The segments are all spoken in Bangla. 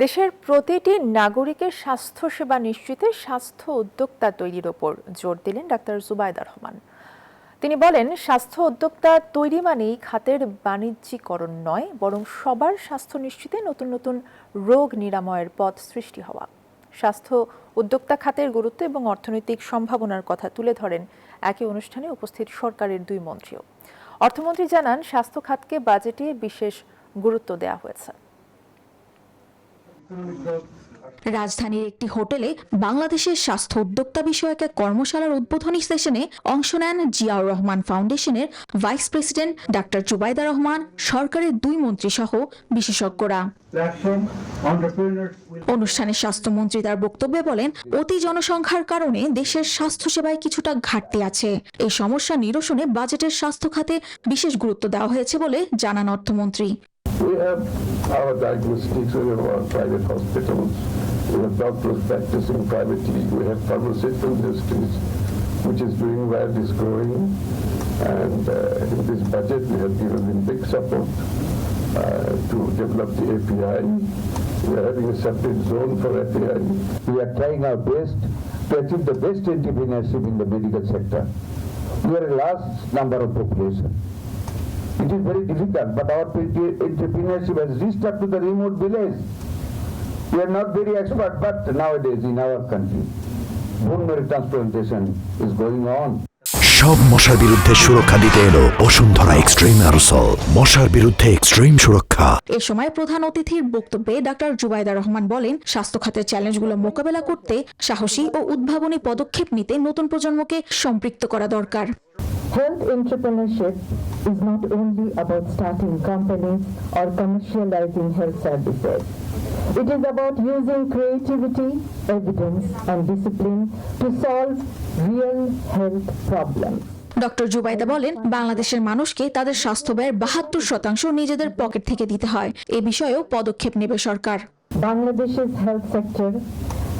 দেশের প্রতিটি নাগরিকের স্বাস্থ্যসেবা নিশ্চিতে স্বাস্থ্য উদ্যোক্তা তৈরির ওপর জোর দিলেন ডাক্তার জুবাইদা রহমান। তিনি বলেন, স্বাস্থ্য উদ্যোক্তা তৈরি মানেই খাতের বাণিজ্যিকরণ নয়, বরং সবার স্বাস্থ্য নিশ্চিতে নতুন নতুন রোগ নিরাময়ের পথ সৃষ্টি হওয়া। স্বাস্থ্য উদ্যোক্তা খাতের গুরুত্ব এবং অর্থনৈতিক সম্ভাবনার কথা তুলে ধরেন একই অনুষ্ঠানে উপস্থিত সরকারের দুই মন্ত্রীও। অর্থমন্ত্রী জানান, স্বাস্থ্য খাতকে বাজেটে বিশেষ গুরুত্ব দেওয়া হয়েছে। রাজধানীর একটি হোটেলে বাংলাদেশের স্বাস্থ্য উদ্যোক্তা বিষয়ক এক কর্মশালার উদ্বোধনী সেশনে অংশ নেন জিয়াউর রহমান ফাউন্ডেশনের vice president doctor Zubaida Rahman, সরকারের দুই মন্ত্রী সহ বিশেষজ্ঞরা। অনুষ্ঠানে স্বাস্থ্যমন্ত্রী তার বক্তব্যে বলেন, অতি জনসংখ্যার কারণে দেশের স্বাস্থ্যসেবায় কিছুটা ঘাটতি আছে। এই সমস্যা নিরসনে বাজেটের স্বাস্থ্য খাতে বিশেষ গুরুত্ব দেওয়া হয়েছে বলে জানান অর্থমন্ত্রী। We have our diagnostics, we have our private hospitals, we have doctors practicing privately, we have pharmaceutical industries, which is doing well, is growing, and in this budget we have given them big support to develop the API. We are having a separate zone for API. We are trying our best to achieve the best entrepreneurship in the medical sector. We are a large number of population. It is very difficult, but our entrepreneurship has reached up to the remote village. We are not very expert, but nowadays in our country, bone marrow transplantation is going on. সব মশার বিরুদ্ধে সুরক্ষা দিতে এলো বসুন্ধরা এক্সট্রিম অ্যারোসল, মশার বিরুদ্ধে এক্সট্রিম সুরক্ষা। এ সময় প্রধান অতিথির বক্তব্যে ডাক্তার জুবাইদা রহমান বলেন, স্বাস্থ্য খাতের চ্যালেঞ্জগুলো মোকাবেলা করতে সাহসী ও উদ্ভাবনী পদক্ষেপ নিতে নতুন প্রজন্মকে সম্পৃক্ত করা দরকার। Health entrepreneurship is not only about starting companies or commercializing health services. It is about using creativity, evidence, and discipline to solve real health problems. Doctor Zubaida বলেন, বাংলাদেশের মানুষকে তাদের স্বাস্থ্য ব্যয়ের ৭২% নিজেদের পকেট থেকে দিতে হয়। এ বিষয়েও পদক্ষেপ নেবে সরকার। Bangladesh's health sector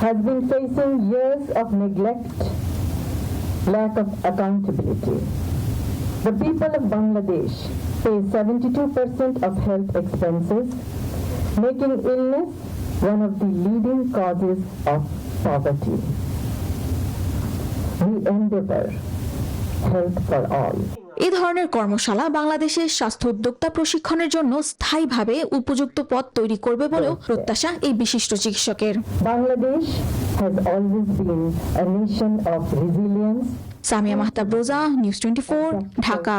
has been facing years of neglect, lack of accountability. The people of Bangladesh pay 72% of health expenses, making illness one of the leading causes of poverty. We endeavor health for all. এই ধরনের কর্মশালা বাংলাদেশের স্বাস্থ্য উদ্যোক্তা প্রশিক্ষণের জন্য স্থায়ীভাবে উপযুক্ত পথ তৈরি করবে বলেও প্রত্যাশা এই বিশিষ্ট চিকিৎসকের। Bangladesh has always been a nation of resilience. Samia Mahtab রোজা, নিউজ 24, ঢাকা।